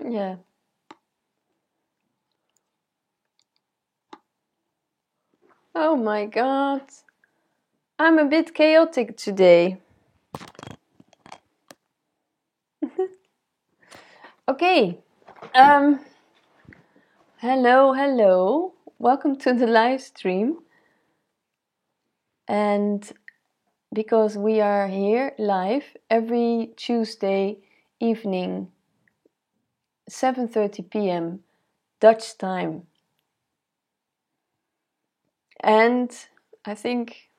Yeah. Oh my God. I'm a bit chaotic today. Okay. Hello. Welcome to the live stream. And because we are here live every Tuesday evening, 7:30 p.m. Dutch time. And I think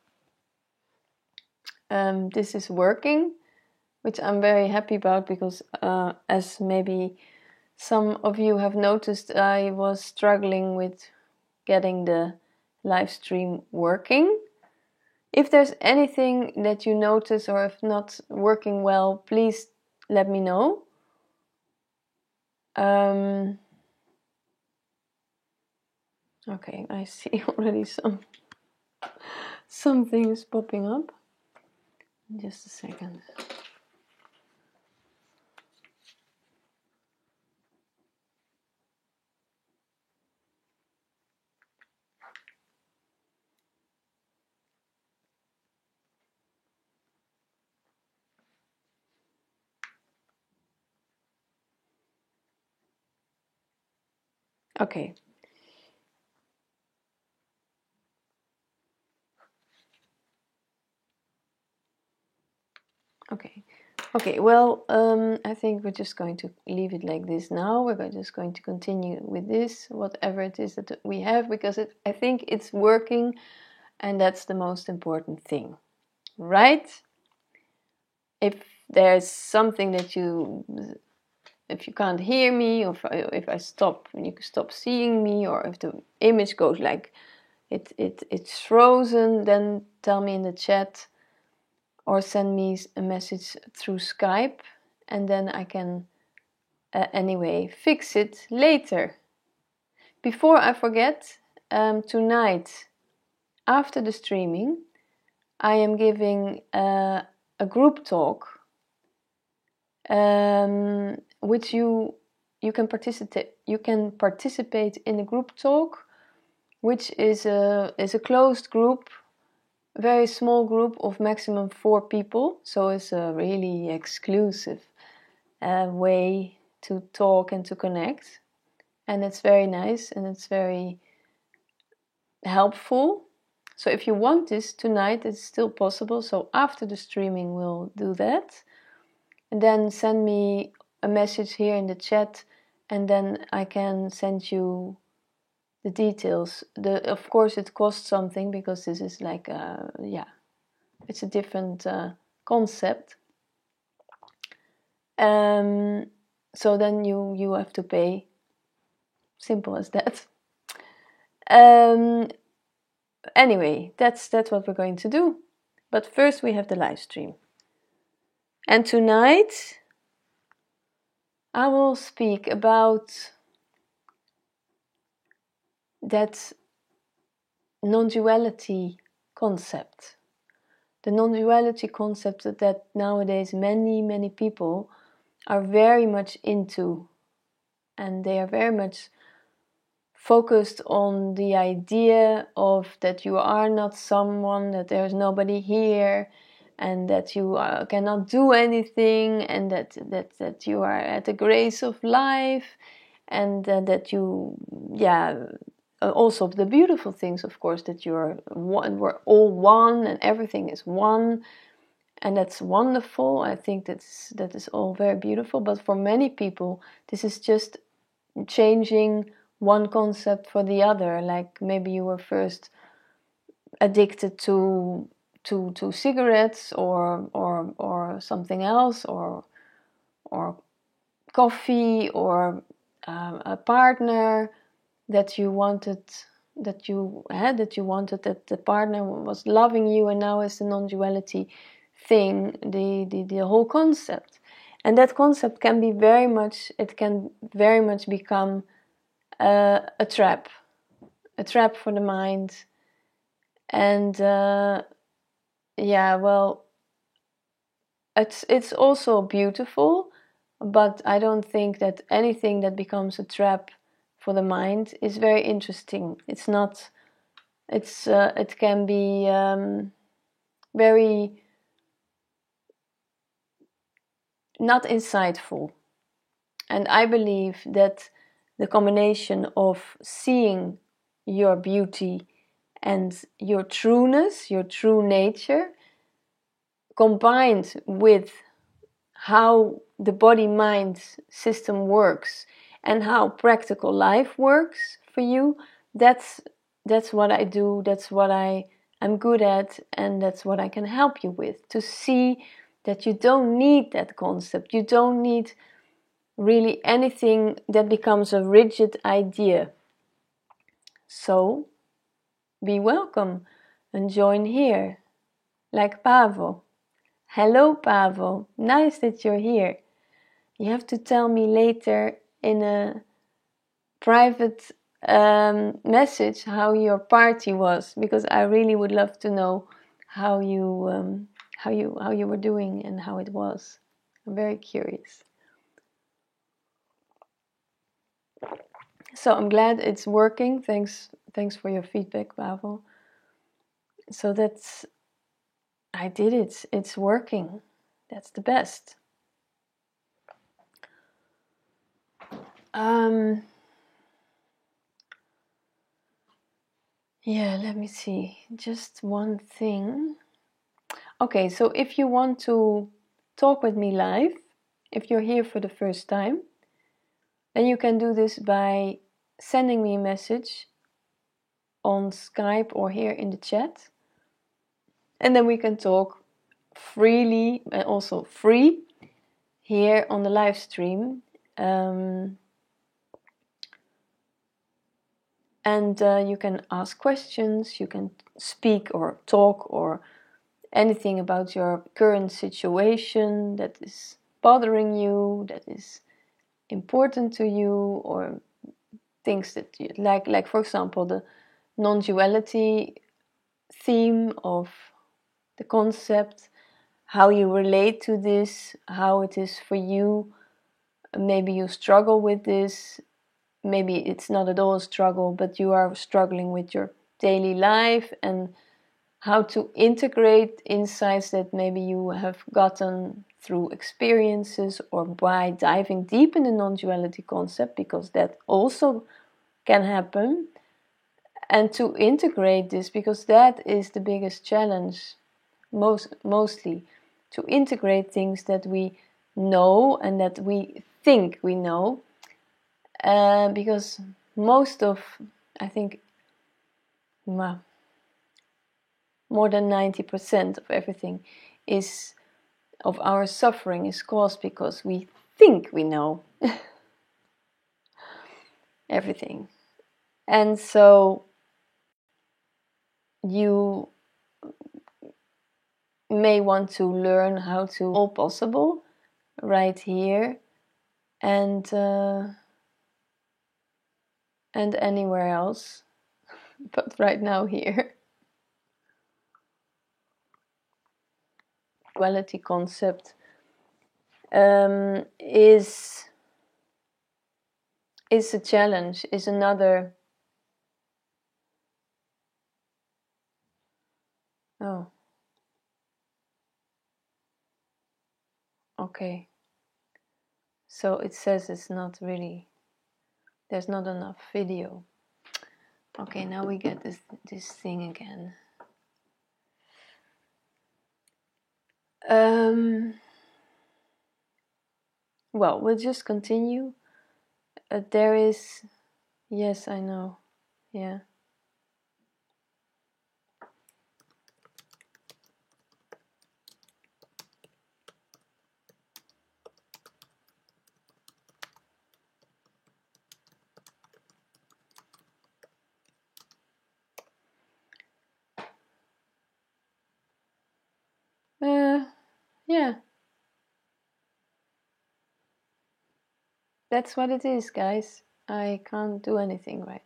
this is working, which I'm very happy about because as maybe some of you have noticed, I was struggling with getting the live stream working. If there's anything that you notice or if not working well, please let me know. Okay, I see already some things popping up. Just a second. Okay. Okay, well, I think we're just going to leave it like this now. We're just going to continue with this, whatever it is that we have, because I think it's working, and that's the most important thing, right? If there's something that if you can't hear me, or if I stop, you can stop seeing me, or if the image goes like it's frozen, then tell me in the chat. Or send me a message through Skype, and then I can anyway fix it later. Before I forget, tonight after the streaming, I am giving a group talk, which you can participate. You can participate in a group talk, which is a closed group. Very small group of maximum 4 people, so it's a really exclusive way to talk and to connect, and it's very nice and it's very helpful. So if you want this tonight, it's still possible. So after the streaming we'll do that, and then send me a message here in the chat, and then I can send you the details. Of course it costs something because this is like it's a different concept. So then you have to pay. Simple as that. Anyway, that's what we're going to do. But first we have the live stream. And tonight I will speak about that non-duality concept. The non-duality concept that nowadays many people are very much into, and they are very much focused on the idea of that you are not someone, that there's nobody here, and that you cannot do anything, and that you are at the grace of life, and that you, also the beautiful things, of course, that you're one, we're all one, and everything is one, and that's wonderful. I think that is all very beautiful. But for many people, this is just changing one concept for the other. Like maybe you were first addicted to cigarettes or something else, or coffee, or a partner that you wanted, that the partner was loving you, and now it's the non-duality thing, the whole concept. And that concept can be very much become a trap for the mind. And it's also beautiful, but I don't think that anything that becomes a trap for the mind is very interesting. It's not. It can be very not insightful. And I believe that the combination of seeing your beauty and your trueness, your true nature, combined with how the body-mind system works and how practical life works for you, that's what I do, that's what I'm good at, and that's what I can help you with. To see that you don't need that concept, you don't need really anything that becomes a rigid idea. So be welcome and join here, like Pavel. Hello, Pavel. Nice that you're here. You have to tell me later in a private message how your party was, because I really would love to know how you were doing and how it was. I'm very curious. So I'm glad it's working. Thanks for your feedback, Pavel. So I did it. It's working. That's the best. Yeah, let me see. Just one thing. Okay, so if you want to talk with me live, if you're here for the first time, then you can do this by sending me a message on Skype or here in the chat. And then we can talk freely and also free here on the live stream. And you can ask questions, you can speak or talk or anything about your current situation that is bothering you, that is important to you, or things that you like for example, the non-duality theme of the concept, how you relate to this, how it is for you. Maybe you struggle with this, maybe it's not at all a struggle, but you are struggling with your daily life, and how to integrate insights that maybe you have gotten through experiences or by diving deep in the non-duality concept, because that also can happen. And to integrate this, because that is the biggest challenge, mostly to integrate things that we know and that we think we know, because most of, I think, well, more than 90% of everything of our suffering is caused because we think we know everything. And so you may want to learn how to all possible right here and anywhere else, but right now here. Duality concept is a challenge, is another. Oh, okay. So it says it's not really, there's not enough video. Okay, now we get this thing again. Well, we'll just continue. There is, yes, I know, yeah. Yeah. That's what it is, guys. I can't do anything right.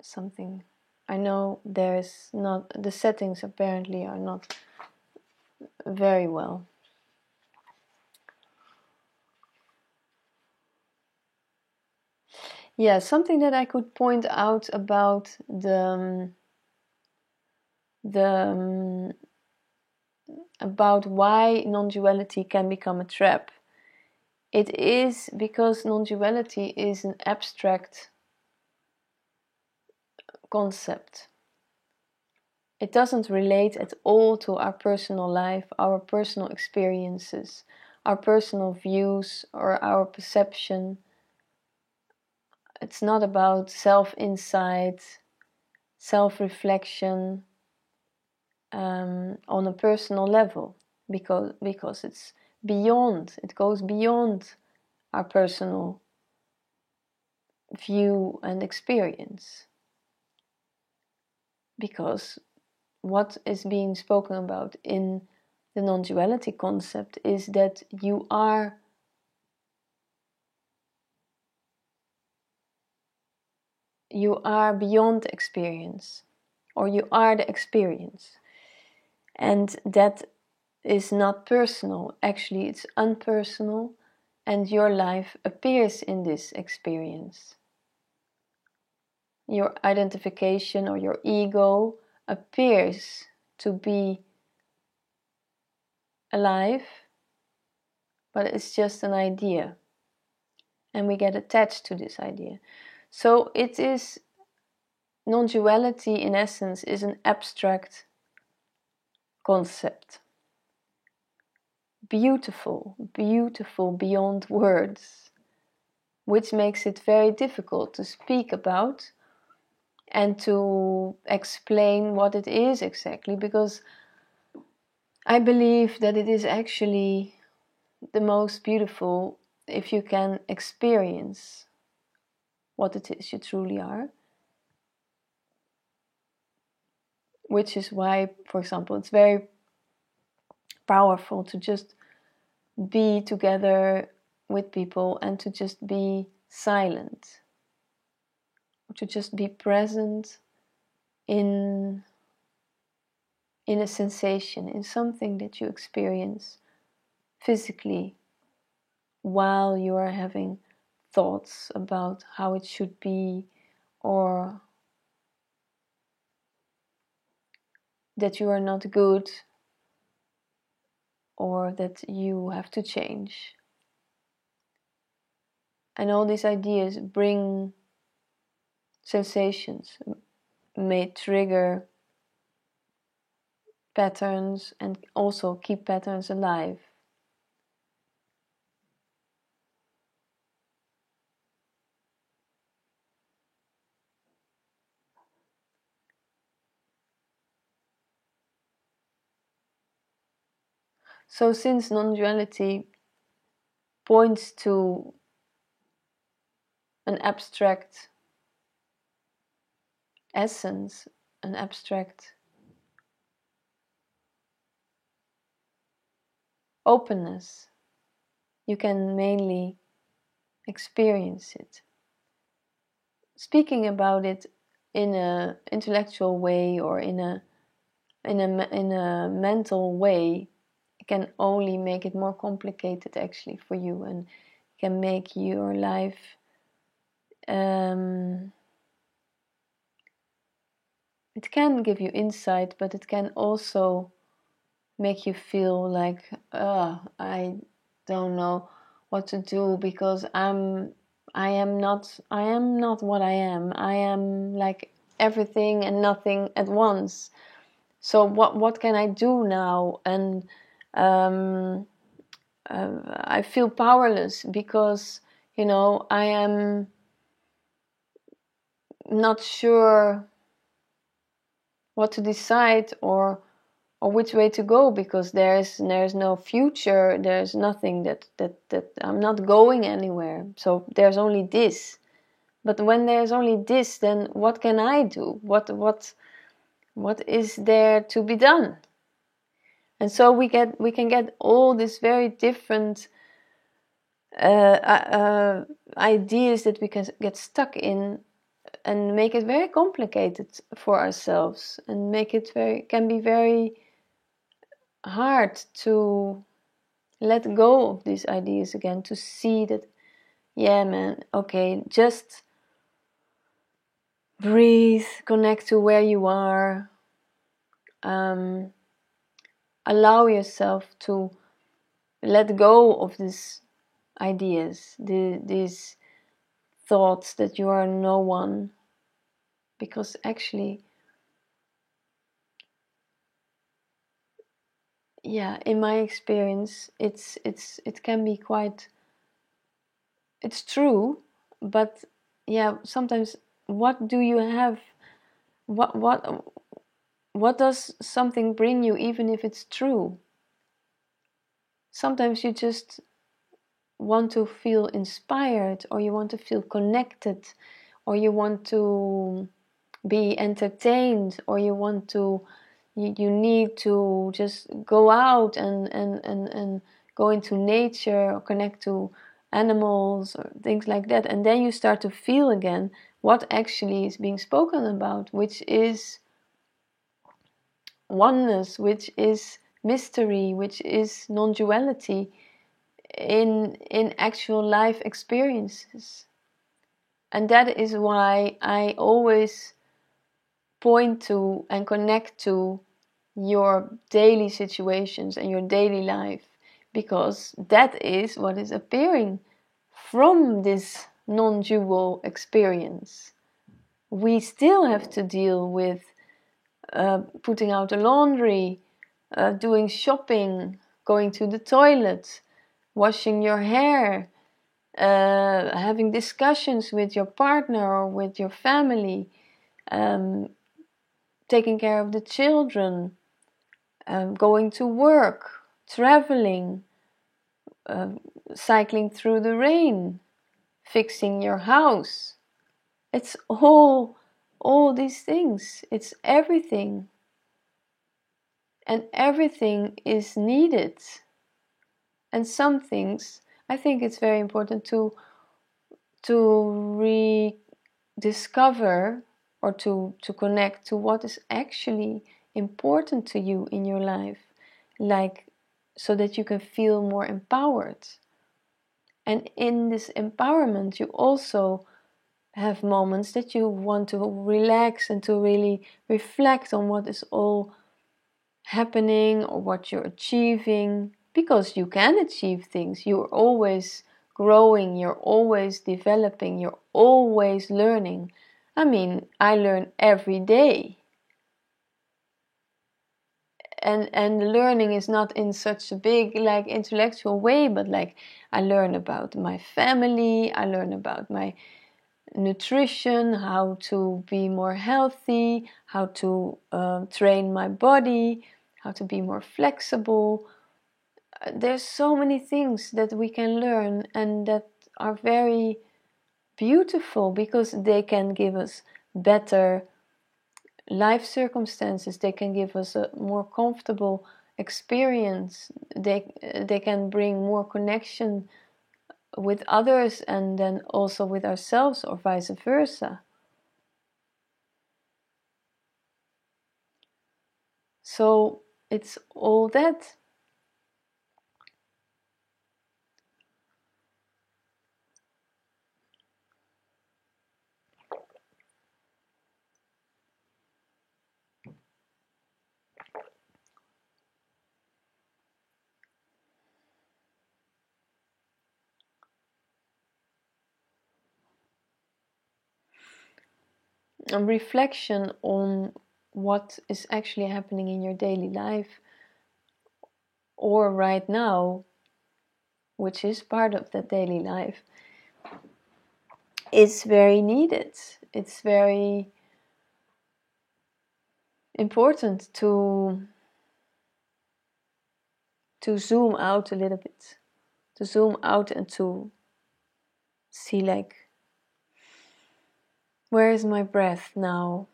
Something. I know there's not, the settings apparently are not very well. Yeah, something that I could point out about about why non-duality can become a trap. It is because non-duality is an abstract concept. It doesn't relate at all to our personal life, our personal experiences, our personal views, or our perception. It's not about self-insight, self-reflection on a personal level, because it's beyond, it goes beyond our personal view and experience. Because what is being spoken about in the non-duality concept is that you are beyond experience, or you are the experience, and that is not personal. Actually, it's unpersonal, and your life appears in this experience. Your identification or your ego appears to be alive, but it's just an idea, and we get attached to this idea. So it is, non-duality in essence is an abstract concept. Beautiful, beautiful beyond words, which makes it very difficult to speak about and to explain what it is exactly, because I believe that it is actually the most beautiful if you can experience what it is you truly are. Which is why, for example, it's very powerful to just be together with people and to just be silent, to just be present in a sensation, in something that you experience physically while you are having thoughts about how it should be, or that you are not good, or that you have to change. And all these ideas bring sensations, may trigger patterns, and also keep patterns alive. So since non-duality points to an abstract essence, an abstract openness, you can mainly experience it. Speaking about it in an intellectual way or in a mental way can only make it more complicated actually for you, and can make your life it can give you insight, but it can also make you feel like, I don't know what to do, because I am not what I am. I am like everything and nothing at once. So what can I do now? And I feel powerless because, I am not sure what to decide, or which way to go, because there's no future, there's nothing that I'm not going anywhere, so there's only this. But when there's only this, then what can I do? What is there to be done? And so we can get all these very different ideas that we can get stuck in, and make it very complicated for ourselves, and can be very hard to let go of these ideas again, to see that, yeah man, okay, just breathe, connect to where you are. Allow yourself to let go of these ideas, these thoughts that you are no one, because actually, yeah, in my experience, it can be quite, it's true, but yeah, sometimes what do you have, what does something bring you, even if it's true? Sometimes you just want to feel inspired, or you want to feel connected, or you want to be entertained, or you need to just go out and go into nature or connect to animals or things like that. And then you start to feel again what actually is being spoken about, which is oneness, which is mystery, which is non-duality in actual life experiences. And that is why I always point to and connect to your daily situations and your daily life, because that is what is appearing from this non-dual experience. We still have to deal with putting out the laundry, doing shopping, going to the toilet, washing your hair, having discussions with your partner or with your family, taking care of the children, going to work, traveling, cycling through the rain, fixing your house. It's all these things. It's everything. And everything is needed. And some things, I think it's very important to rediscover or to connect to what is actually important to you in your life, like, so that you can feel more empowered. And in this empowerment, you also have moments that you want to relax and to really reflect on what is all happening or what you're achieving, because you can achieve things. You're always growing, you're always developing, you're always learning. I mean, I learn every day. And learning is not in such a big, like, intellectual way, but like, I learn about my family, I learn about my nutrition, how to be more healthy, how to train my body, how to be more flexible. There's so many things that we can learn and that are very beautiful, because they can give us better life circumstances, they can give us a more comfortable experience, they can bring more connection with others and then also with ourselves, or vice versa. So it's all that. A reflection on what is actually happening in your daily life, or right now, which is part of that daily life, is very needed. It's very important to zoom out a little bit, to zoom out and to see, like, where is my breath now?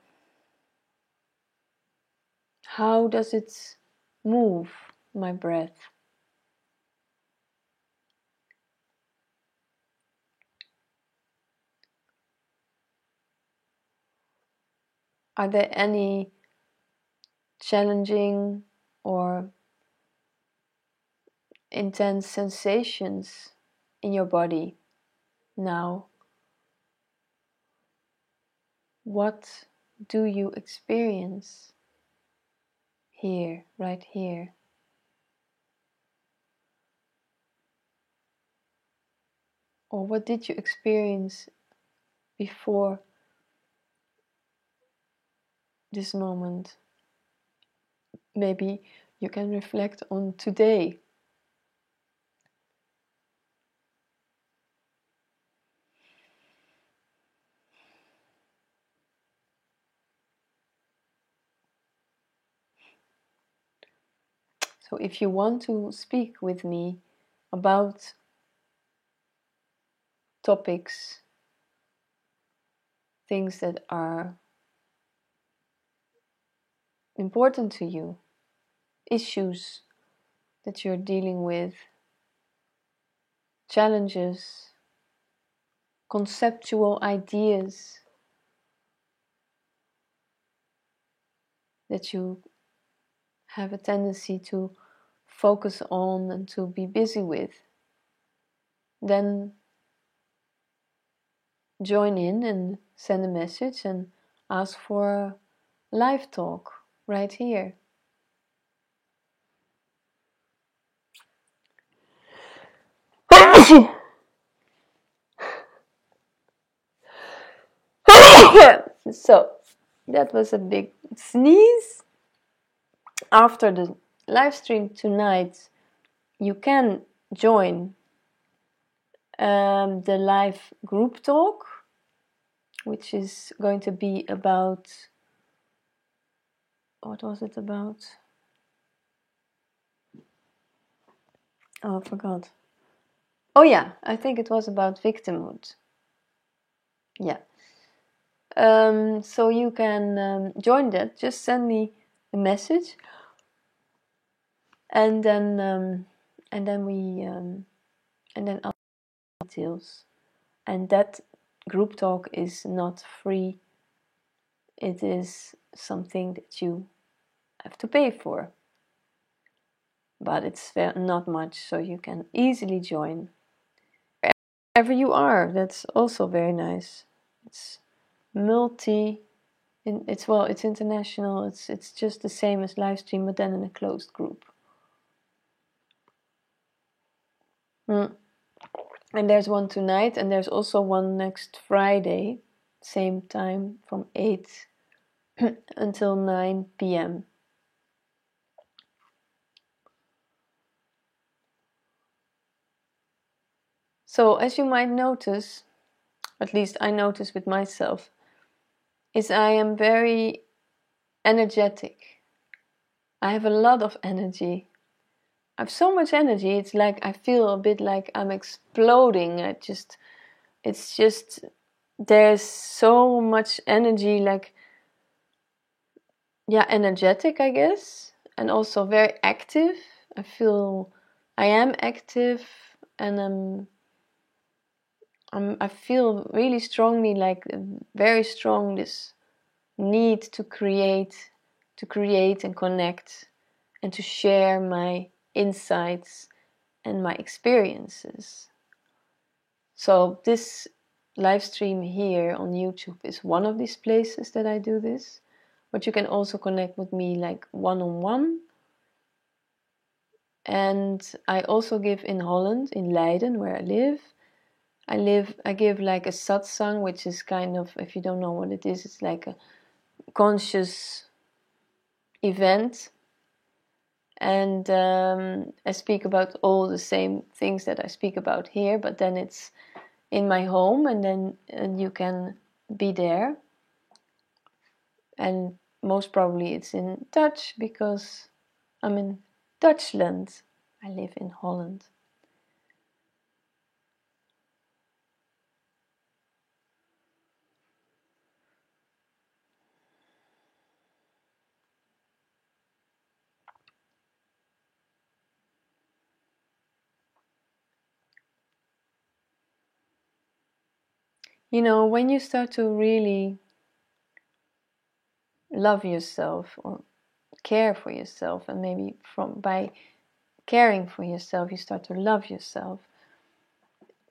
How does it move, my breath? Are there any challenging or intense sensations in your body now? What do you experience here, right here? Or what did you experience before this moment? Maybe you can reflect on today. So if you want to speak with me about topics, things that are important to you, issues that you're dealing with, challenges, conceptual ideas that you have a tendency to focus on and to be busy with, then join in and send a message and ask for a live talk right here. So that was a big sneeze. After the live stream tonight, you can join the live group talk, which is going to be about, what was it about? Oh, I forgot. Oh yeah, I think it was about victimhood. Yeah. So you can join that. Just send me a message, and then I'll details. And that group talk is not free. It is something that you have to pay for, but it's not much, so you can easily join wherever you are. That's also very nice. It's it's international. It's just the same as live stream, but then in a closed group. And there's one tonight, and there's also one next Friday, same time, from 8 until 9 p.m. So as you might notice, at least I notice with myself, is I am very energetic. I have a lot of energy. I have so much energy, it's like I feel a bit like I'm exploding. It's just, there's so much energy, like, yeah, energetic, I guess, and also very active. I feel I am active, and I feel really strongly, like very strong, this need to create and connect and to share my insights and my experiences. So this live stream here on YouTube is one of these places that I do this, but you can also connect with me like one-on-one. And I also give in Holland, in Leiden, where I live. I give like a satsang, which is kind of, if you don't know what it is, it's like a conscious event. And I speak about all the same things that I speak about here, but then it's in my home, and you can be there. And most probably it's in Dutch, because I'm in Dutchland. I live in Holland. You know, when you start to really love yourself or care for yourself, and maybe by caring for yourself you start to love yourself,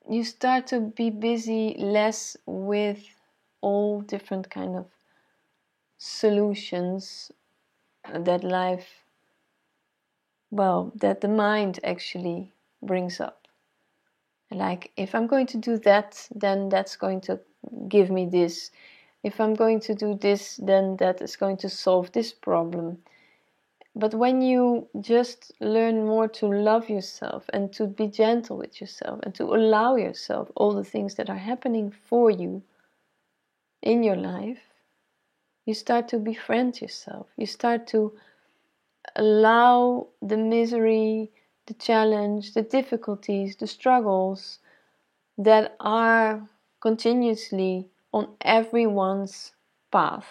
you start to be busy less with all different kind of solutions that life, well, that the mind actually brings up. Like, if I'm going to do that, then that's going to give me this. If I'm going to do this, then that is going to solve this problem. But when you just learn more to love yourself and to be gentle with yourself and to allow yourself all the things that are happening for you in your life, you start to befriend yourself. You start to allow the misery, the challenge, the difficulties, the struggles that are continuously on everyone's path.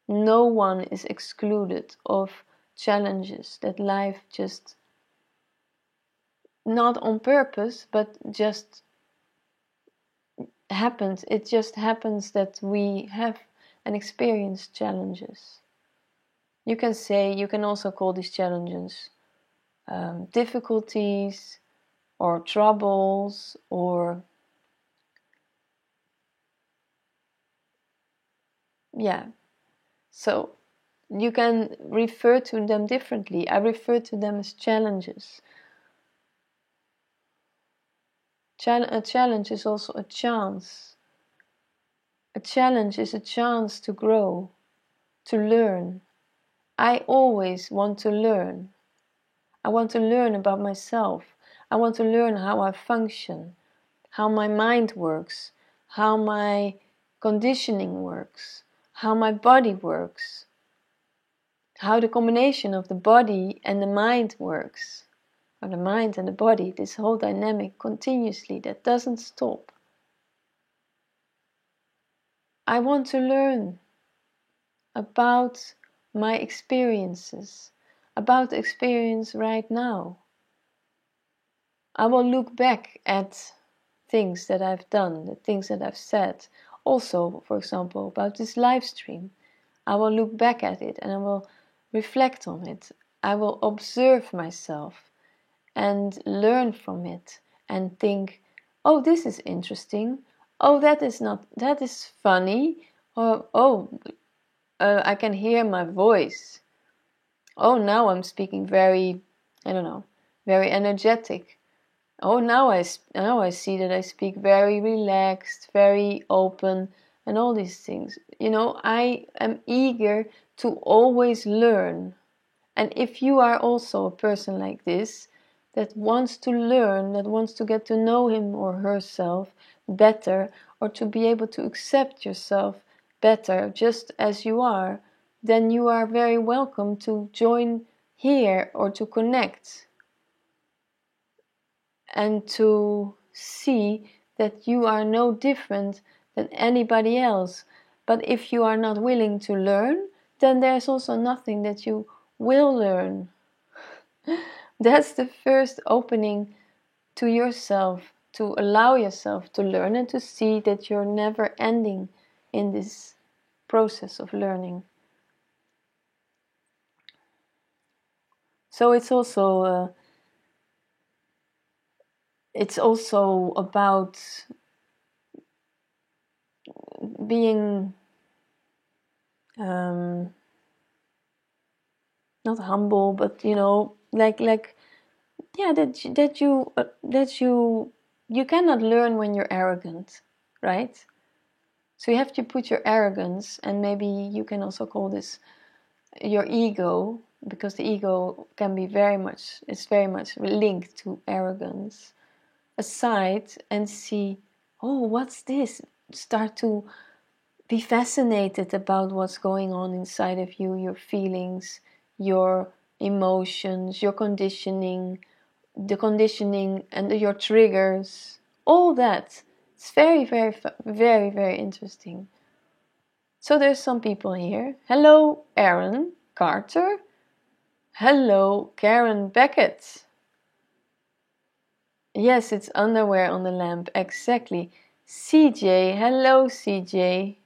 No one is excluded of challenges that life just, not on purpose, but just happens. It just happens that we have and experience challenges. You can also call these challenges difficulties or troubles, or so you can refer to them differently. I refer to them as challenges. A challenge is also a chance. A challenge is a chance to grow, to learn. I always want to learn. I want to learn about myself. I want to learn how I function, how my mind works, how my conditioning works, how my body works, how the combination of the body and the mind works, or the mind and the body, this whole dynamic continuously that doesn't stop. I want to learn about my experiences, about the experience right now. I will look back at things that I've done, the things that I've said. Also, for example, about this live stream. I will look back at it and I will reflect on it. I will observe myself and learn from it and think, oh, this is interesting. Oh, that is funny. I can hear my voice. Oh, now I'm speaking very, very energetic. Oh, now I see that I speak very relaxed, very open, and all these things. I am eager to always learn. And if you are also a person like this, that wants to learn, that wants to get to know him or herself better, or to be able to accept yourself better just as you are, then you are very welcome to join here or to connect. And to see that you are no different than anybody else. But if you are not willing to learn, then there's also nothing that you will learn. That's the first opening to yourself, to allow yourself to learn and to see that you're never ending in this process of learning. So it's also about being not humble, but that you cannot learn when you're arrogant, right? So you have to put your arrogance, and maybe you can also call this your ego, because the ego can be very much linked to arrogance, aside and see, oh, what's this? Start to be fascinated about what's going on inside of you, your feelings, your emotions, your conditioning, the conditioning and your triggers, all that. It's very, very, very, very interesting. So there's some people here. Hello, Aaron Carter. Hello, Karen Beckett. Yes, it's underwear on the lamp, exactly. CJ, hello CJ.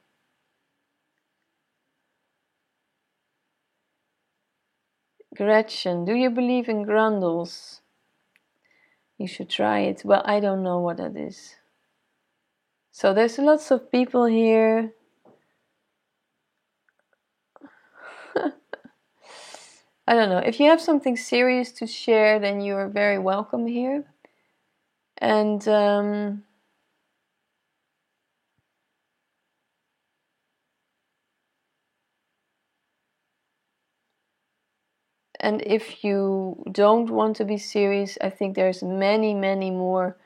Gretchen, do you believe in grundles? You should try it. Well, I don't know what that is. So there's lots of people here. I don't know. If you have something serious to share, then you are very welcome here. And if you don't want to be serious, I think there's many more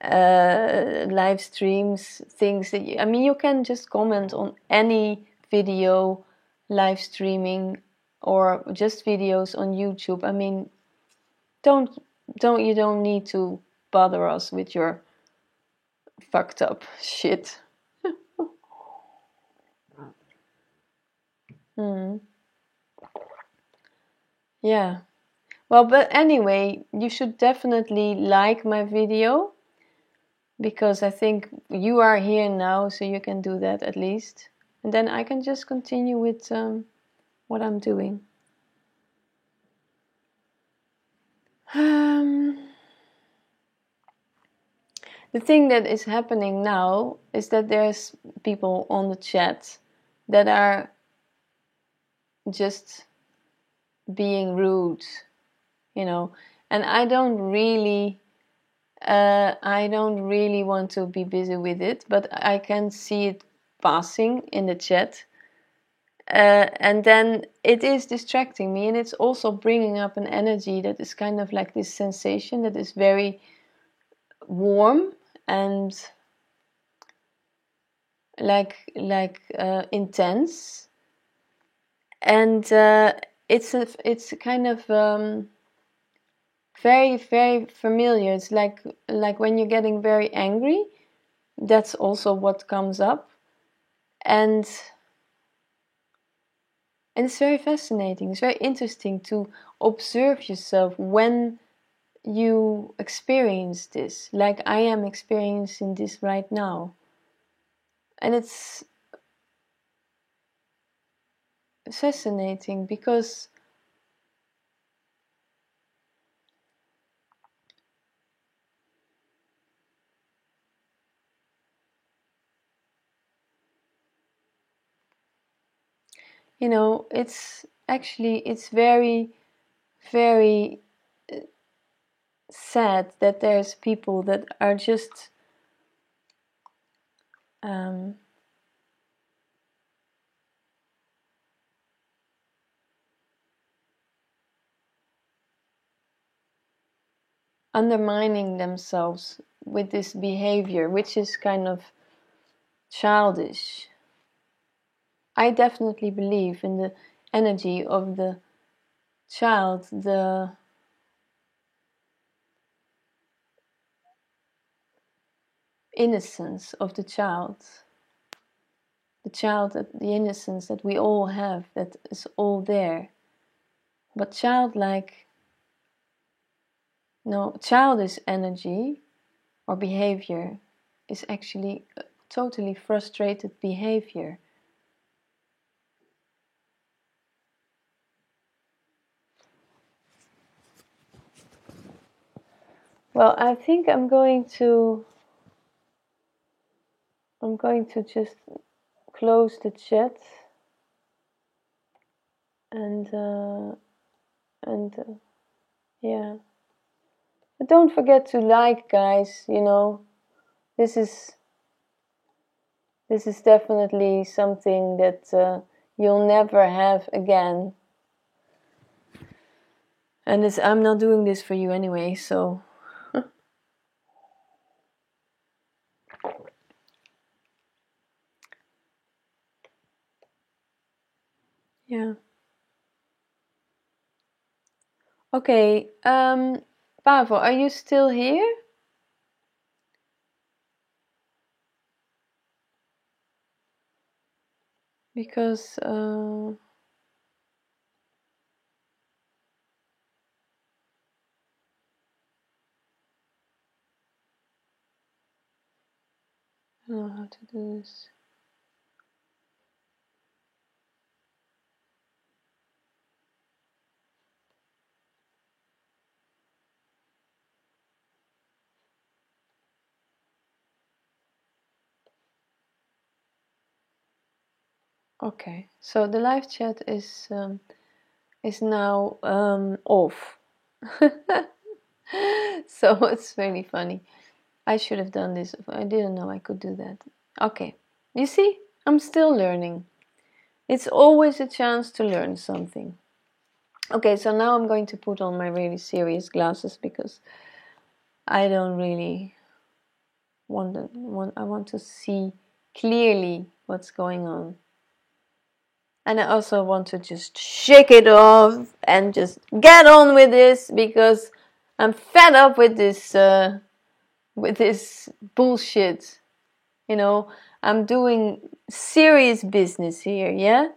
live streams, things that you can just comment on any video live streaming or just videos on YouTube. I mean, you don't need to bother us with your fucked up shit. Yeah. Well, but anyway, you should definitely like my video, because I think you are here now, so you can do that at least. And then I can just continue with what I'm doing. The thing that is happening now is that there's people on the chat that are just being rude, and I don't really want to be busy with it, but I can see it passing in the chat. And then it is distracting me, and it's also bringing up an energy that is kind of like this sensation that is very warm and intense, and it's kind of very familiar. It's like when you're getting very angry, that's also what comes up, and it's very fascinating. It's very interesting to observe yourself when you experience this, like I am experiencing this right now. And it's fascinating because it's very sad that there's people that are just undermining themselves with this behavior, which is kind of childish. I definitely believe in the energy of the child, the innocence of the child, the innocence that we all have, that is all there. But childish energy or behavior is actually totally frustrated behavior. Well, I think I'm going to just close the chat and yeah. But don't forget to like, guys. This is definitely something that you'll never have again. And I'm not doing this for you anyway, so. Yeah. Okay, Pavel, are you still here? Because I don't know how to do this. Okay, so the live chat is now off. So it's really funny. I should have done this. I didn't know I could do that. Okay, you see, I'm still learning. It's always a chance to learn something. Okay, so now I'm going to put on my really serious glasses because I don't really I want to see clearly what's going on. And I also want to just shake it off and just get on with this because I'm fed up with this bullshit. You know, I'm doing serious business here, yeah?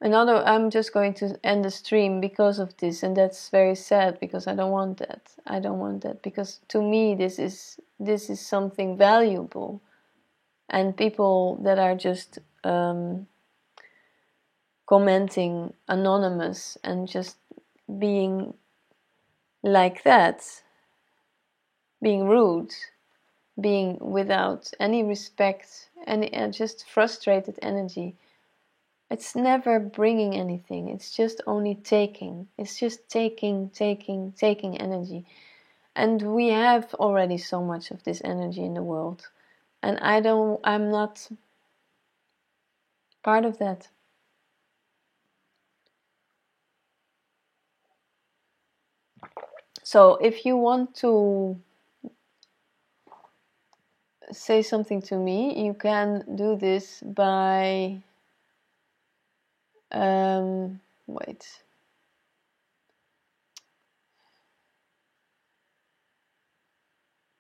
I'm just going to end the stream because of this, and that's very sad because I don't want that. I don't want that because to me this is something valuable, and people that are just commenting anonymous and just being like that, being rude, being without any respect, and just frustrated energy. It's never bringing anything. It's just only taking. It's just taking energy. And we have already so much of this energy in the world. And I'm not part of that. So if you want to say something to me, you can do this by wait.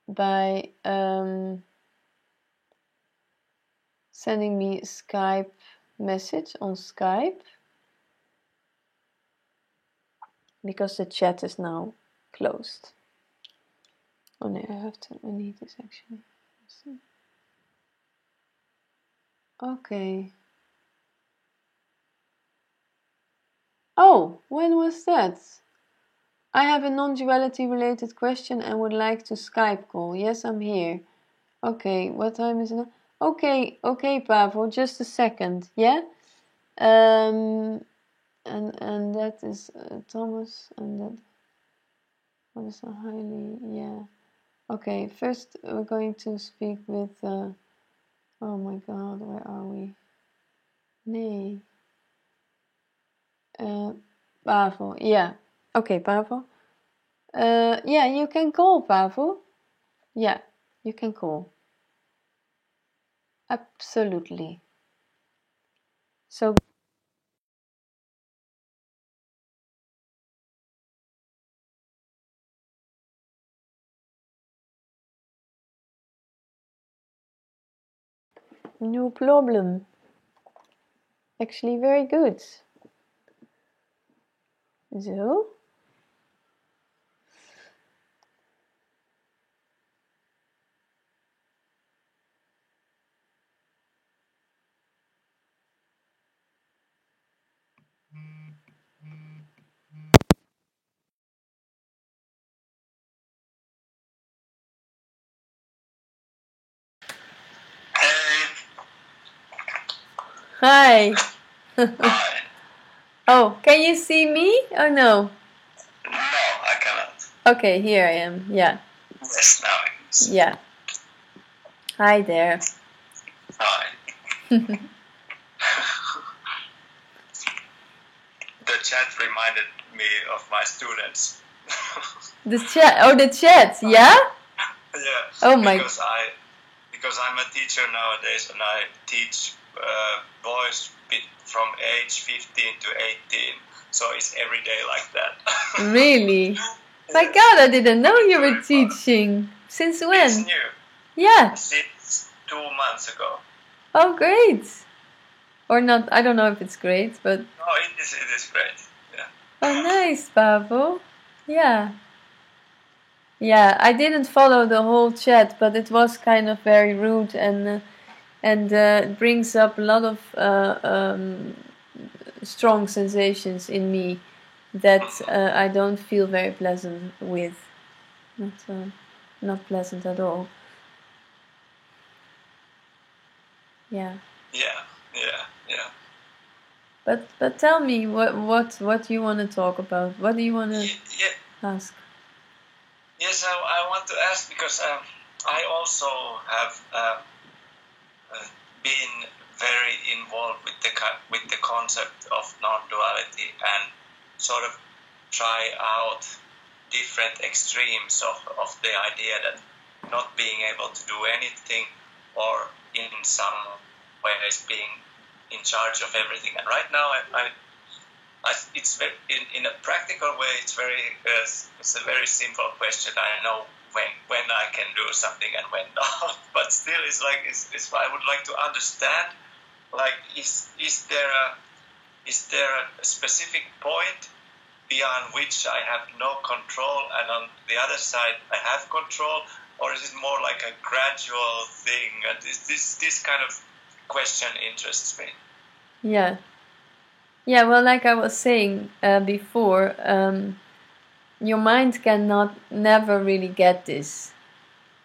By sending me a Skype message on Skype, because the chat is now closed. Oh no, I need this actually. Okay. Oh, when was that? I have a non-duality related question and would like to Skype call. Yes, I'm here. Okay, what time is it? Okay, Pavel, just a second. Yeah? And that is Thomas, and that what is a highly, yeah. Okay, first we're going to speak with oh my god, where are we? Nee. Pavel, yeah. Okay, Pavel. Yeah, you can call, Pavel. Yeah, you can call. Absolutely. So no problem. Actually, very good. So. Hi. Hi. Oh, can you see me or no? No, I cannot. Okay, here I am. Yeah. Yes, now I can see. Yeah. Hi there. Hi. The chat reminded me of my students. The chat. Oh, the chat. Yeah. Yeah. Oh my. Because I'm a teacher nowadays, and I teach boys from age 15 to 18. So it's every day like that. Really? My God, I didn't know you were teaching. Since when? It's new. Yeah. Since 2 months ago. Oh, great. Or not, I don't know if it's great, but... Oh, it is great, yeah. Oh, nice, Pavel. Yeah. Yeah, I didn't follow the whole chat, but it was kind of very rude and it brings up a lot of strong sensations in me that I don't feel very pleasant with. Not pleasant at all. Yeah. Yeah, yeah, yeah. But tell me what you want to talk about. What do you want to Yeah, ask? yes, I want to ask because I also have been very involved with the concept of non-duality and sort of try out different extremes of the idea that not being able to do anything or in some ways being in charge of everything. And right now, it's very, in a practical way, it's a very simple question. I know when I can do something and when not, but still, it's like I would like to understand. Like, is there a specific point beyond which I have no control, and on the other side I have control, or is it more like a gradual thing? And this kind of question interests me. Yeah. Yeah, well, like I was saying before, your mind cannot never really get this,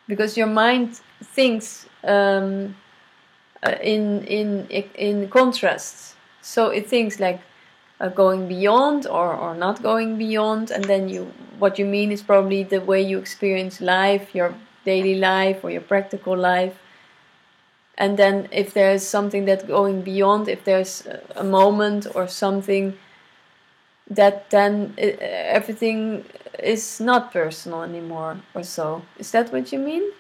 because your mind thinks in contrasts. So it thinks like going beyond or not going beyond, and then what you mean is probably the way you experience life, your daily life or your practical life. And then if there's something that's going beyond, if there's a moment or something, that then everything is not personal anymore or so. Is that what you mean?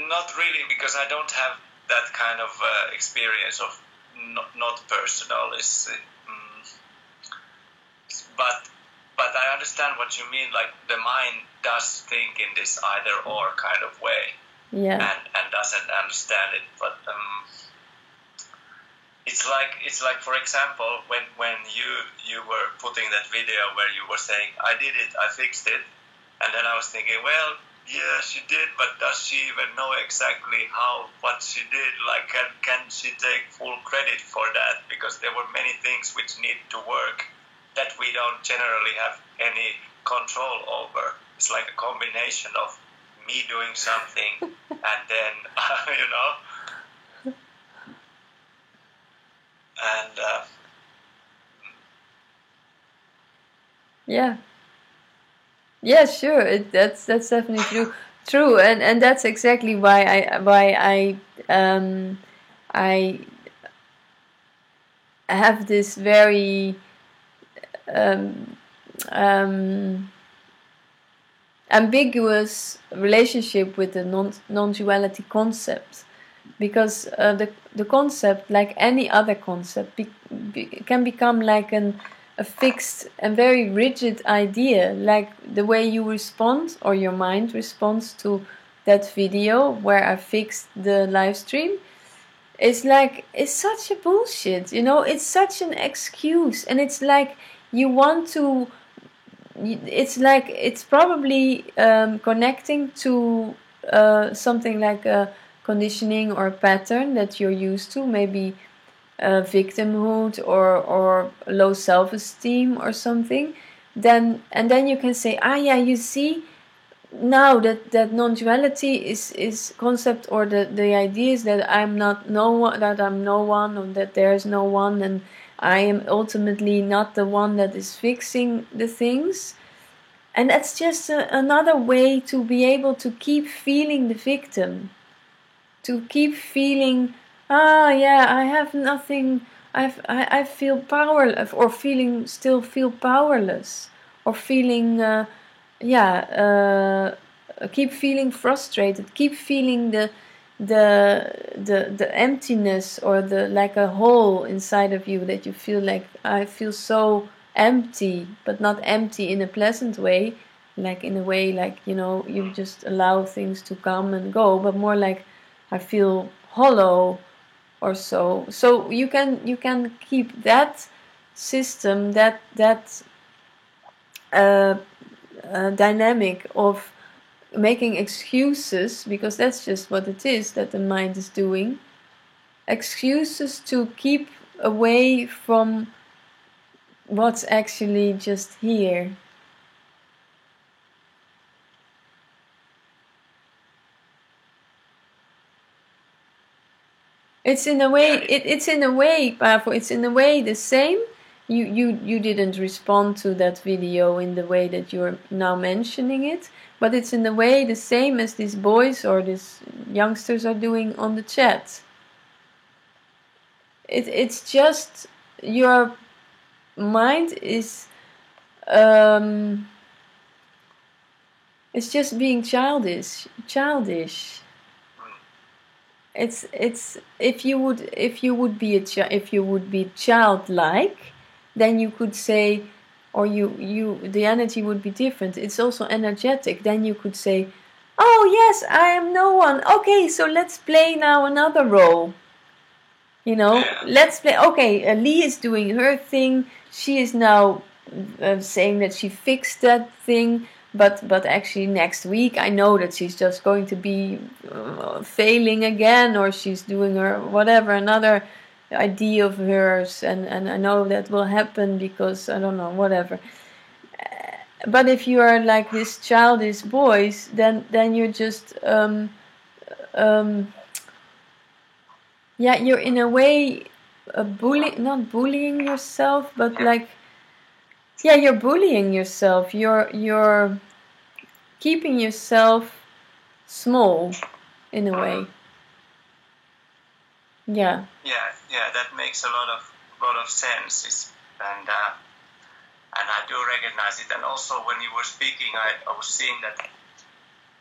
Not really, because I don't have that kind of experience of not personal. But I understand what you mean. Like, the mind does think in this either or kind of way, Yeah. and doesn't understand it. But it's like for example, when you were putting that video where you were saying, I did it, I fixed it, and then I was thinking, well, yeah, she did, but does she even know exactly what she did? Like, can she take full credit for that? Because there were many things which need to work that we don't generally have any control over. It's like a combination of me doing something and then, and Yeah. Yeah, sure. That's definitely true, and that's exactly I have this very um, um, ambiguous relationship with the non-duality concept, because the concept, like any other concept, can become like a fixed and very rigid idea, like the way you respond or your mind responds to that video where I fixed the live stream. It's such a bullshit, it's such an excuse, and it's like you want to it's like it's probably connecting to something like a conditioning or a pattern that you're used to, maybe victimhood or low self-esteem or something. Then you can say, yeah, you see, now that non-duality is concept, or the idea is that I'm not no one, that I'm no one, or that there's no one, and I am ultimately not the one that is fixing the things. And that's just another way to be able to keep feeling the victim, to keep feeling, yeah, I have nothing, I feel powerless, or still feel powerless, or feeling keep feeling frustrated, keep feeling the emptiness, or the like a hole inside of you, that you feel like, I feel so empty, but not empty in a pleasant way, like in a way like, you just allow things to come and go, but more like, I feel hollow or so. So you can keep that system, that dynamic of making excuses, because that's just what it is that the mind is doing. Excuses to keep away from what's actually just here. It's in a way, it's in a way, Paavo, it's in a way the same. You didn't respond to that video in the way that you're now mentioning it, but it's in a way the same as these boys or these youngsters are doing on the chat. It's just your mind is it's just being childish. It's if you would be if you would be childlike, then you could say, or you the energy would be different. It's also energetic. Then you could say, oh yes, I am no one. Okay, so let's play now another role. You know, let's play. Okay, Lee is doing her thing. She is now saying that she fixed that thing. But actually next week I know that she's just going to be failing again, or she's doing her whatever, another idea of hers, and I know that will happen because I don't know, whatever. But if you are like this childish boys, then you're just yeah, you're in a way not bullying yourself, but like, yeah, you're bullying yourself. You're keeping yourself small in a way. Yeah. Yeah, that makes a lot of sense, and I do recognize it. And also, when you were speaking, I was seeing that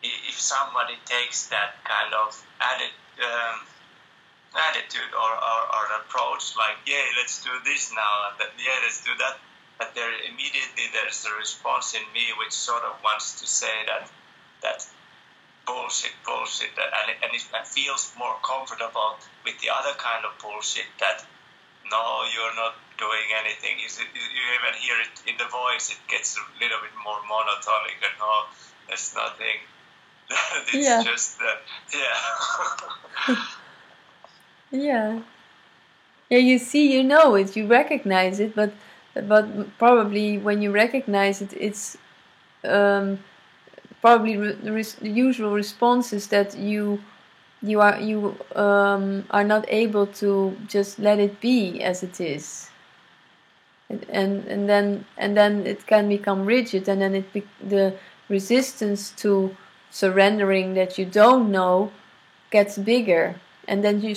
if somebody takes that kind of attitude or approach, like, yeah, let's do this now, and yeah, let's do that, but there immediately there's a response in me which sort of wants to say that bullshit, and it feels more comfortable with the other kind of bullshit that no, you're not doing anything. You even hear it in the voice, it gets a little bit more monotonic, and no, there's nothing. It's just Yeah, you see, you know it, you recognize it, but probably when you recognize it, it's probably the usual response is that you are not able to just let it be as it is, and then it can become rigid, and then the resistance to surrendering that you don't know gets bigger, and then you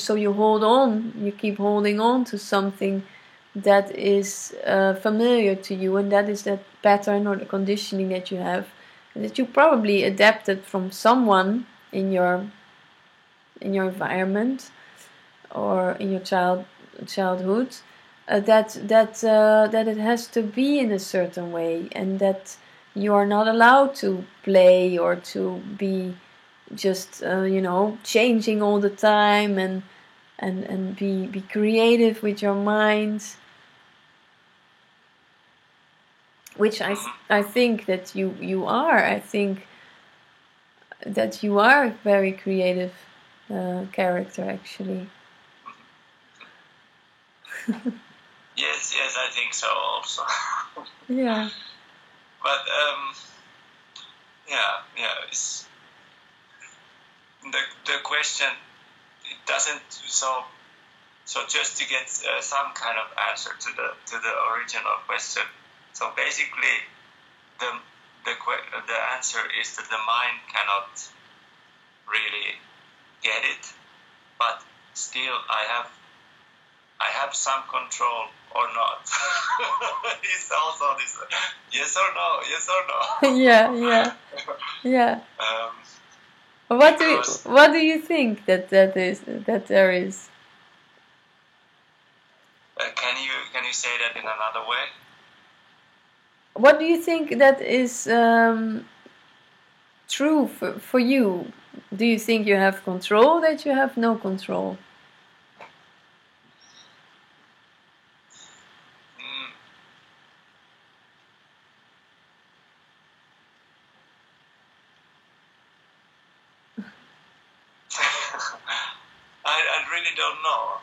keep holding on to something that is familiar to you, and that is that pattern or the conditioning that you have, and that you probably adapted from someone in your environment or in your childhood, that it has to be in a certain way, and that you are not allowed to play or to be just changing all the time and be creative with your mind, which I think that you are. I think that you are a very creative character, actually. Yes, I think so also. Yeah. But it's the question. It doesn't so just to get some kind of answer to the original question. So basically, the answer is that the mind cannot really get it, but still I have some control or not. It's also this yes or no. Yeah. What do you think that there is? Can you say that in another way? What do you think that is true for you? Do you think you have control, that you have no control? I really don't know.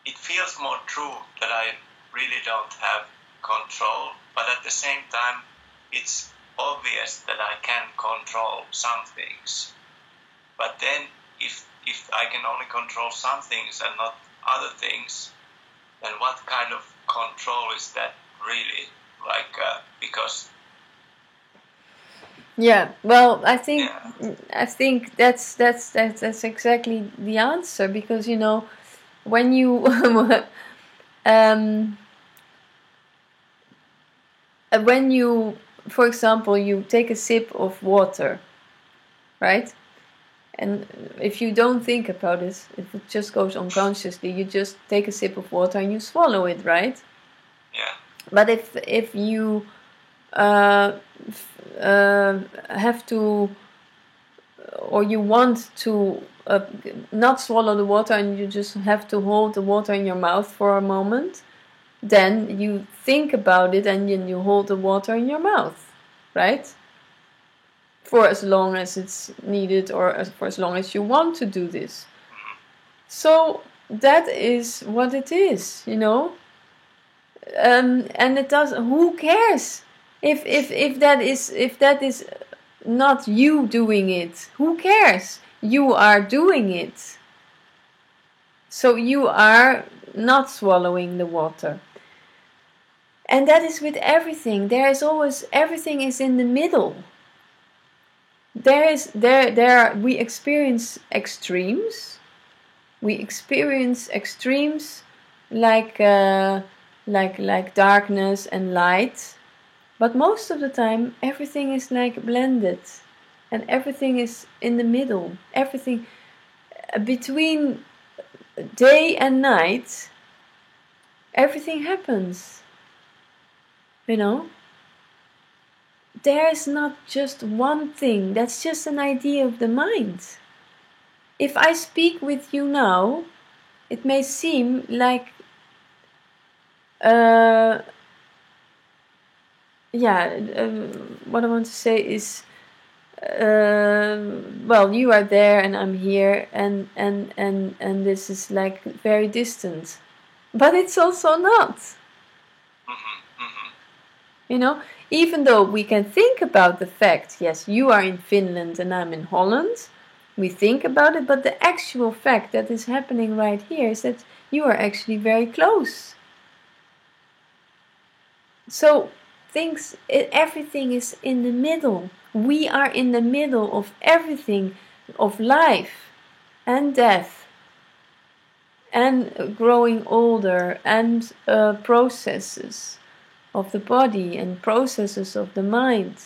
It feels more true that I really don't have control, but at the same time, it's obvious that I can control some things. But then if I can only control some things and not other things, then what kind of control is that really? Like because yeah, well, I think that's exactly the answer, because when you um, when you, for example, you take a sip of water, right? And if you don't think about it, if it just goes unconsciously, you just take a sip of water and you swallow it, right? Yeah. But if you have to, or you want to not swallow the water, and you just have to hold the water in your mouth for a moment, then you think about it and then you hold the water in your mouth, right? For as long as it's needed, or for as long as you want to do this. So that is what it is, and it does. Who cares if that is not you doing it? Who cares? You are doing it. So you are not swallowing the water. And that is with everything. There is always, everything is in the middle. We experience extremes. We experience extremes like darkness and light. But most of the time, everything is like blended, and everything is in the middle. Everything between day and night, everything happens. There is not just one thing. That's just an idea of the mind. If I speak with you now, it may seem like what I want to say is, well, you are there and I'm here, and this is like very distant, but it's also not. Even though we can think about the fact, yes, you are in Finland and I'm in Holland, we think about it, but the actual fact that is happening right here is that you are actually very close. So everything is in the middle. We are in the middle of everything, of life and death and growing older, and processes of the body and processes of the mind.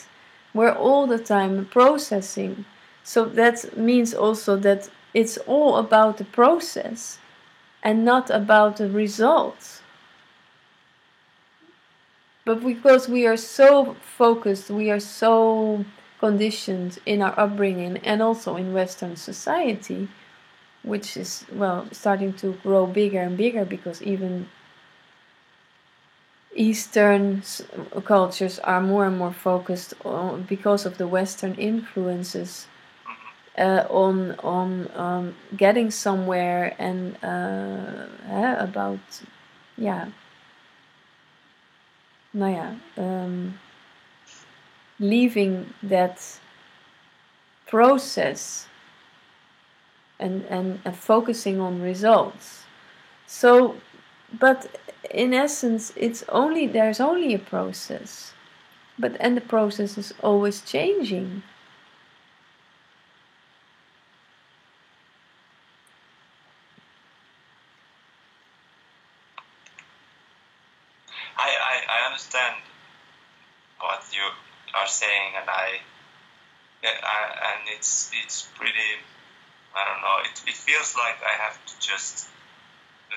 We're all the time processing. So that means also that it's all about the process and not about the results. But because we are so focused, we are so conditioned in our upbringing and also in Western society, which is, well, starting to grow bigger and bigger, because even Eastern cultures are more and more focused on, because of the Western influences, on getting somewhere, and about, leaving that process and focusing on results. So, but in essence, there's only a process, and the process is always changing. I understand what you are saying, and and it's pretty, I don't know, it feels like I have to just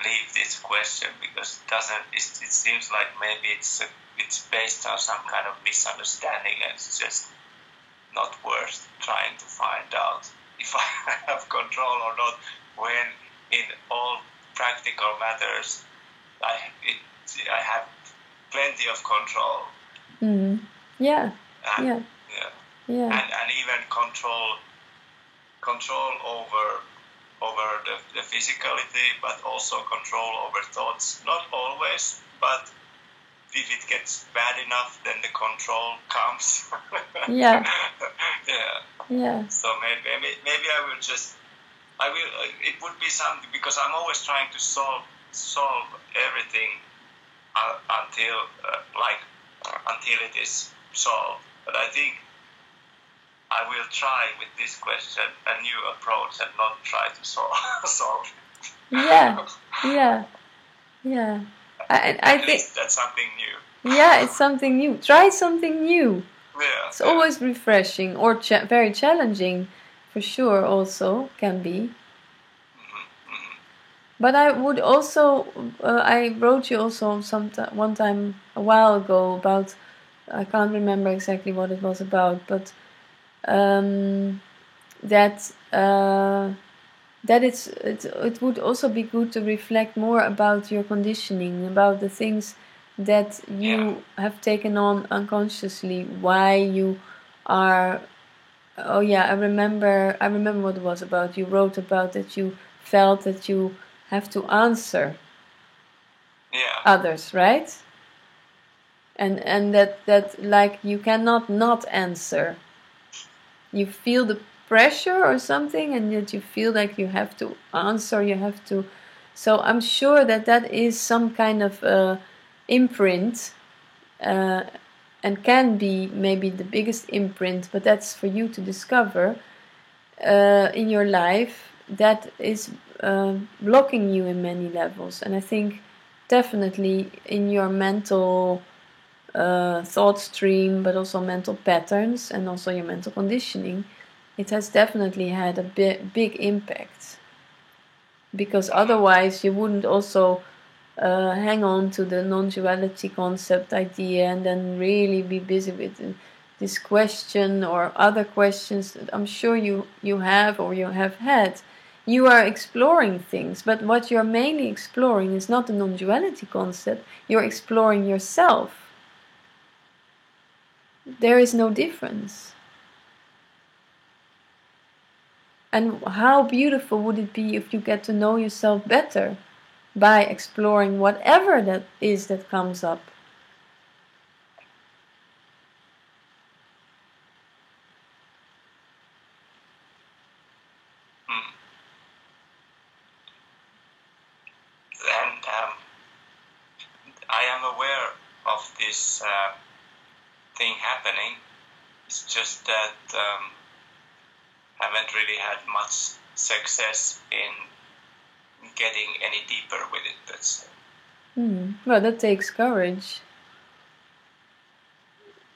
leave this question, because it seems like maybe it's based on some kind of misunderstanding, and it's just not worth trying to find out if I have control or not, when in all practical matters I have plenty of control. Mm-hmm. Yeah. And, yeah. And even control over the physicality, but also control over thoughts. Not always, but if it gets bad enough, then the control comes. Yeah. Yeah. So maybe I will just it would be something, because I'm always trying to solve everything until it is solved. But I think I will try with this question a new approach and not try to solve it. Yeah. I At think least that's something new. it's something new. Try something new. It's always refreshing, or very challenging, for sure. Also can be. But I would also, I wrote you also one time a while ago about, I can't remember exactly what it was about, but that it would also be good to reflect more about your conditioning, about the things that you have taken on unconsciously, why you are. Oh yeah, I remember what it was about. You wrote about that you felt that you have to answer others, right? And that like you cannot not answer. You feel the pressure or something, and that you feel like you have to answer, you have to. So I'm sure that is some kind of imprint, and can be maybe the biggest imprint, but that's for you to discover in your life, that is blocking you in many levels. And I think definitely in your mental thought stream, but also mental patterns and also your mental conditioning, it has definitely had a big impact. Because otherwise you wouldn't also hang on to the non-duality concept idea and then really be busy with this question or other questions that I'm sure you have or you have had. You are exploring things, but what you're mainly exploring is not the non-duality concept. You're exploring yourself. There is no difference. And how beautiful would it be if you get to know yourself better by exploring whatever that is that comes up. And I am aware of this thing happening. It's just that haven't really had much success in getting any deeper with it, let's say. Well, that takes courage.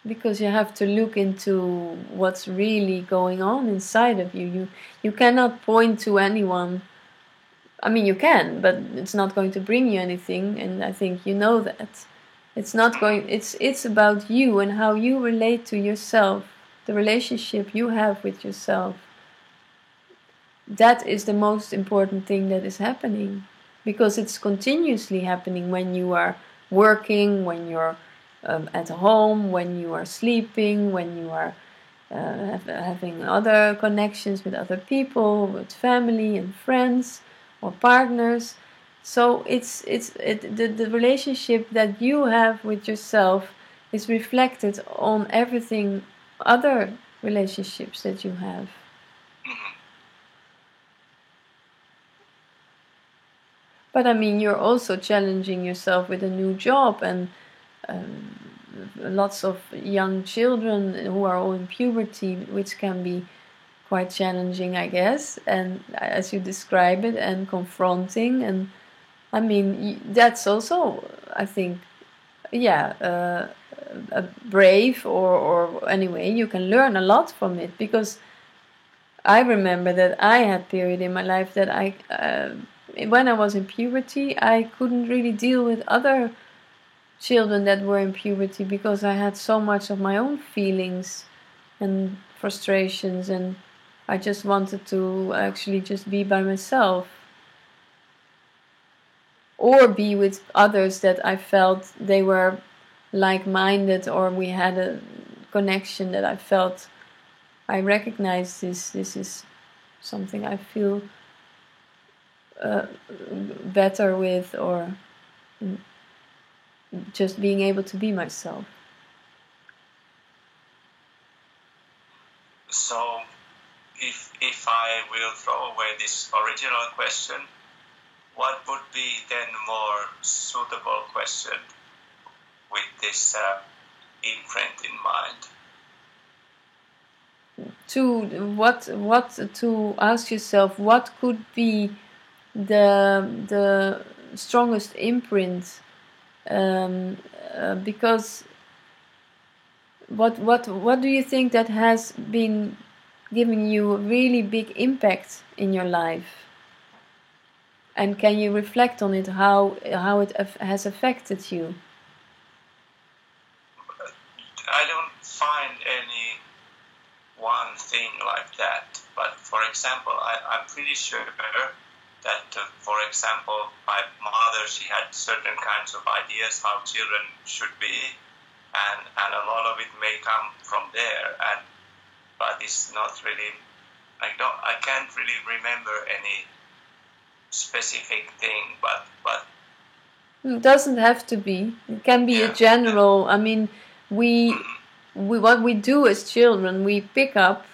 Because you have to look into what's really going on inside of you. You cannot point to anyone. I mean, you can, but it's not going to bring you anything, and I think you know that. It's not going. It's about you and how you relate to yourself, the relationship you have with yourself. That is the most important thing that is happening, because it's continuously happening when you are working, when you're at home, when you are sleeping, when you are having other connections with other people, with family and friends or partners. So the relationship that you have with yourself is reflected on everything other relationships that you have. But I mean, you're also challenging yourself with a new job, and lots of young children who are all in puberty, which can be quite challenging, I guess, and as you describe it, and confronting. And I mean, that's also, I think, brave, or anyway, you can learn a lot from it. Because I remember that I had a period in my life that when I was in puberty, I couldn't really deal with other children that were in puberty, because I had so much of my own feelings and frustrations, and I just wanted to actually just be by myself, or be with others that I felt they were like-minded, or we had a connection that I felt I recognized this is something I feel better with, or just being able to be myself. So if I will throw away this original question, what would be then more suitable question with this imprint in mind? To ask yourself what could be the strongest imprint, because what do you think that has been giving you a really big impact in your life? And can you reflect on it, how it has affected you? I don't find any one thing like that. But for example, I'm pretty sure that, for example, my mother, she had certain kinds of ideas how children should be, and a lot of it may come from there. But it's not really. I can't really remember any specific thing, but it doesn't have to be. It can be a general. I mean, we what we do as children, we pick up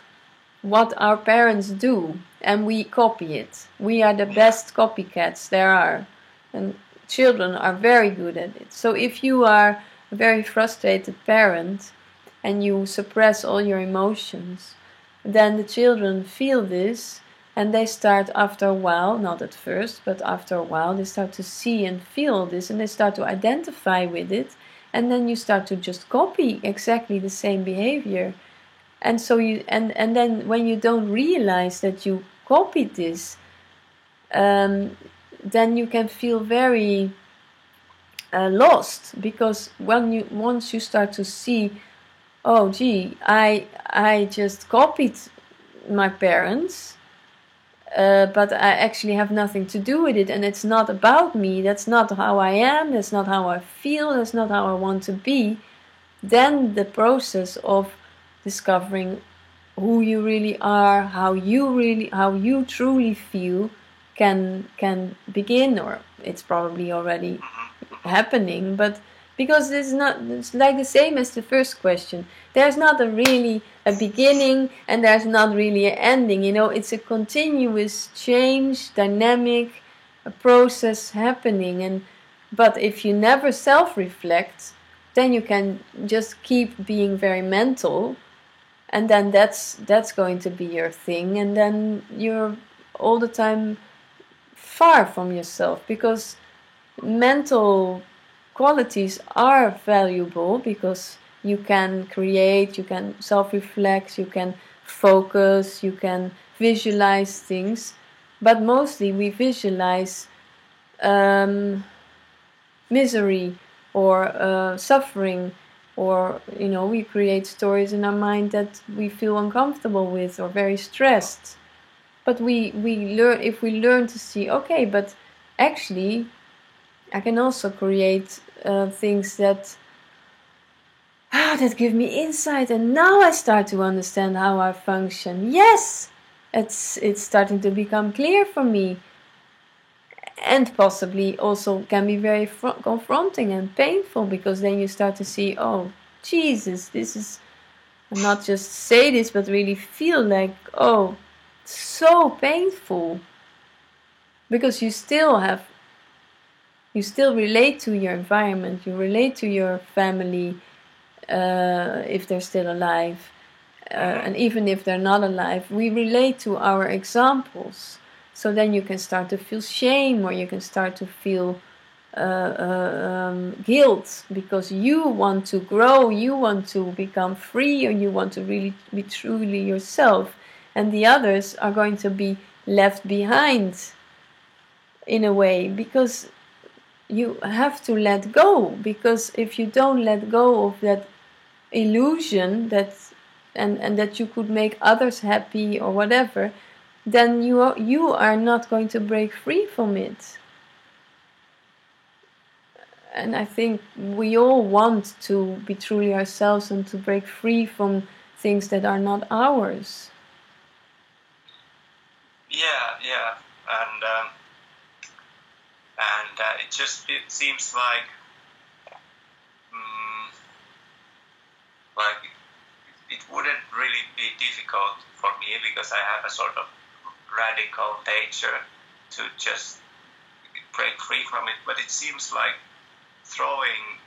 what our parents do and we copy it. We are the best copycats there are, and children are very good at it. So if you are a very frustrated parent and you suppress all your emotions, then the children feel this, and they start after a while, not at first, but after a while, they start to see and feel this, and they start to identify with it, and then you start to just copy exactly the same behavior. And so and then when you don't realize that you copied this, then you can feel very lost, because once you start to see, oh gee, I just copied my parents, but I actually have nothing to do with it, and it's not about me, that's not how I am, that's not how I feel, that's not how I want to be. Then the process of discovering who you really are, how you truly feel, can begin, or it's probably already happening. But because it's like the same as the first question, there's not really a beginning and there's not really an ending. It's a continuous change, dynamic, a process happening. But if you never self-reflect, then you can just keep being very mental, and then that's going to be your thing, and then you're all the time far from yourself, because mental qualities are valuable, because you can create, you can self-reflect, you can focus, you can visualize things, but mostly we visualize misery or suffering, or we create stories in our mind that we feel uncomfortable with or very stressed. But we learn, if we learn to see, okay, but actually I can also create things that give me insight, and now I start to understand how I function. Yes, it's starting to become clear for me, and possibly also can be very confronting and painful, because then you start to see, oh Jesus, this is, not just say this, but really feel like, oh, so painful, because you still relate to your environment, you relate to your family, if they're still alive, and even if they're not alive, we relate to our examples. So then you can start to feel shame, or you can start to feel guilt, because you want to grow, you want to become free, or you want to really be truly yourself, and the others are going to be left behind in a way, because you have to let go. Because if you don't let go of that illusion that and that you could make others happy or whatever, then you are not going to break free from it. And I think we all want to be truly ourselves and to break free from things that are not ours. Yeah, and it seems like it wouldn't really be difficult for me because I have a sort of radical nature to just break free from it. But it seems like throwing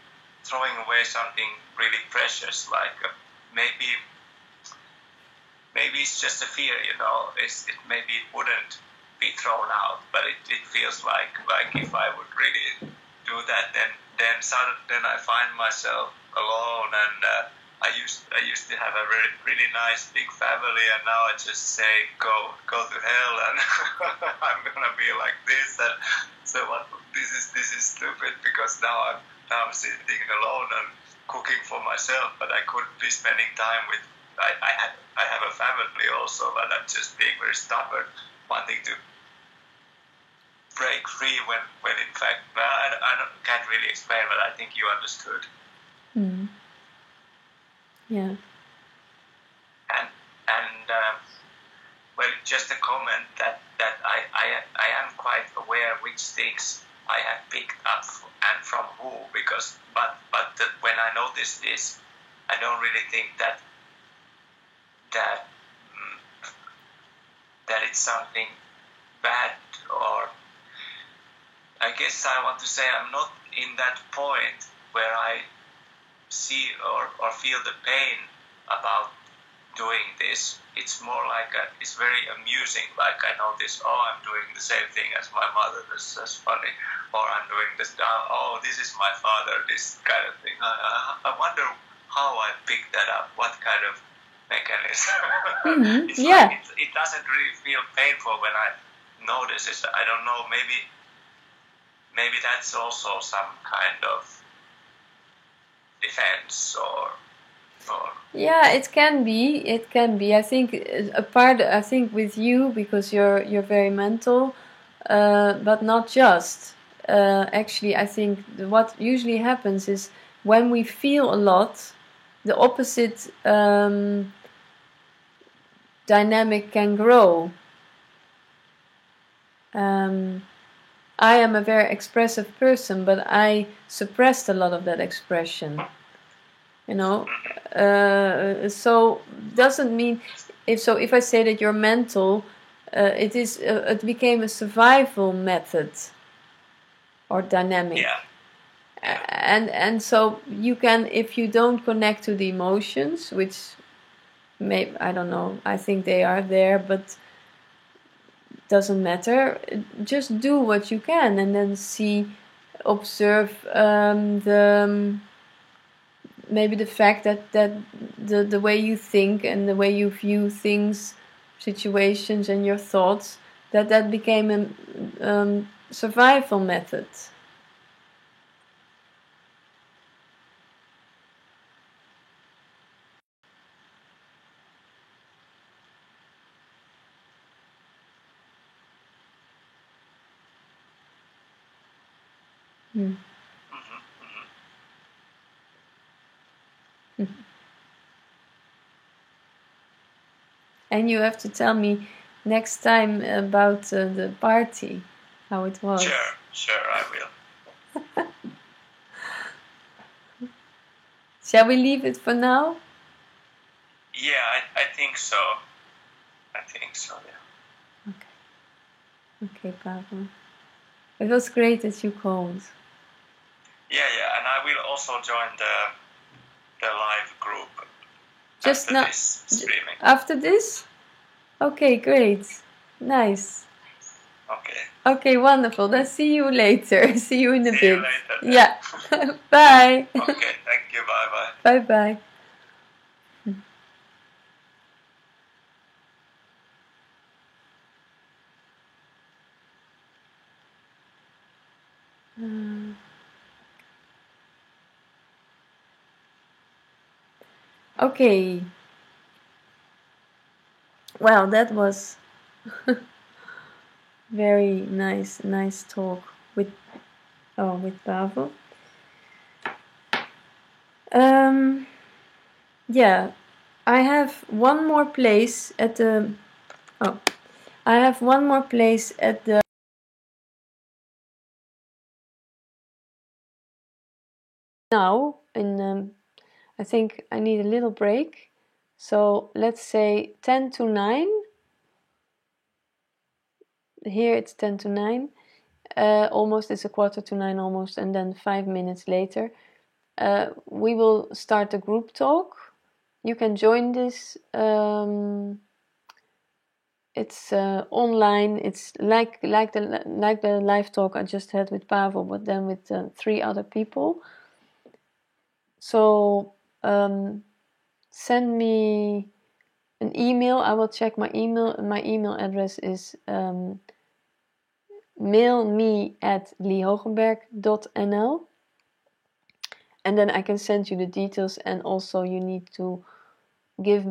away something really precious, like maybe it's just a fear, maybe it wouldn't be thrown out, but it feels like if I would really do that, then I find myself alone, and I used to have a really nice big family, and now I just say go to hell, and I'm gonna be like this, and so what? This is stupid because now I'm sitting alone and cooking for myself, but I could be spending time with. I have a family also, but I'm just being very stubborn, wanting to break free when in fact I can't really explain, but I think you understood. Mm. Yeah. And well, just a comment that I am quite aware which things I have picked up and from who, because when I notice this, I don't really think that it's something bad, or I guess I want to say I'm not in that point where I see or feel the pain about doing this. It's more like it's very amusing. Like I notice, I'm doing the same thing as my mother. That's funny. Or I'm doing this. This is my father. This kind of thing. I wonder how I picked that up. What kind of mechanism? Mm-hmm. It's Yeah. like it doesn't really feel painful when I notice it. I don't know. Maybe that's also some kind of defense or. Yeah, it can be. I think I think with you, because you're very mental, but not just. Actually, I think what usually happens is when we feel a lot, the opposite dynamic can grow. I am a very expressive person, but I suppressed a lot of that expression. So doesn't mean if I say that you're mental, it became a survival method or dynamic. Yeah. And so you can, if you don't connect to the emotions, which I don't know, I think they are there, but doesn't matter, just do what you can and then observe maybe the fact that the way you think and the way you view things, situations, and your thoughts, that became a survival method. Mm. And you have to tell me next time about the party, how it was. Sure, I will. Shall we leave it for now? Yeah, I think so. Yeah. Okay, Pavel. It was great that you called. Yeah, and I will also join the live group Just after this streaming. After this? Okay, great. Nice. Okay, wonderful. Then see you later. See you in a bit. See you later. Yeah. Bye. Okay, thank you. Bye-bye. Bye-bye. Okay. Well, that was very nice talk with Pavel. Yeah, I have one more place at the now, and I think I need a little break. So let's say 10 to 9. Here it's 10 to 9. Almost, it's a quarter to 9 almost, and then 5 minutes later we will start a group talk. You can join this. It's online. It's like the live talk I just had with Pavel, but then with 3 other people. So send me an email. I will check my email. My email address is mailme@liehogenberg.nl, and then I can send you the details. And also you need to give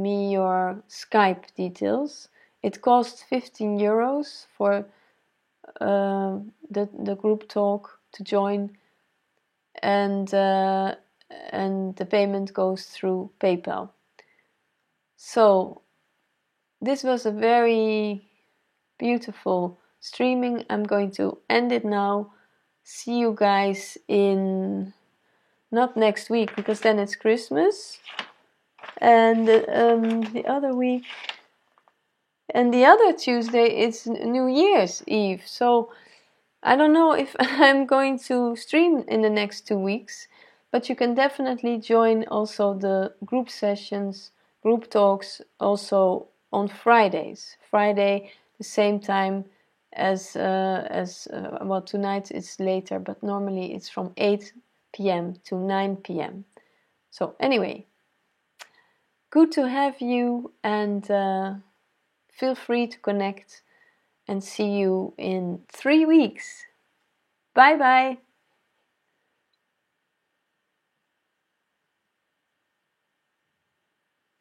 me your Skype details. It costs 15 euros for the group talk to join, and the payment goes through PayPal. So this was a very beautiful streaming. I'm going to end it now. See you guys in, not next week, because then it's Christmas, and the other week, and the other Tuesday it's New Year's Eve. So I don't know if I'm going to stream in the next 2 weeks, but you can definitely join also the group sessions, group talks, also on Fridays. Friday, the same time as well, tonight it's later, but normally it's from 8 p.m. to 9 p.m. So anyway, good to have you, and feel free to connect, and see you in 3 weeks. Bye bye.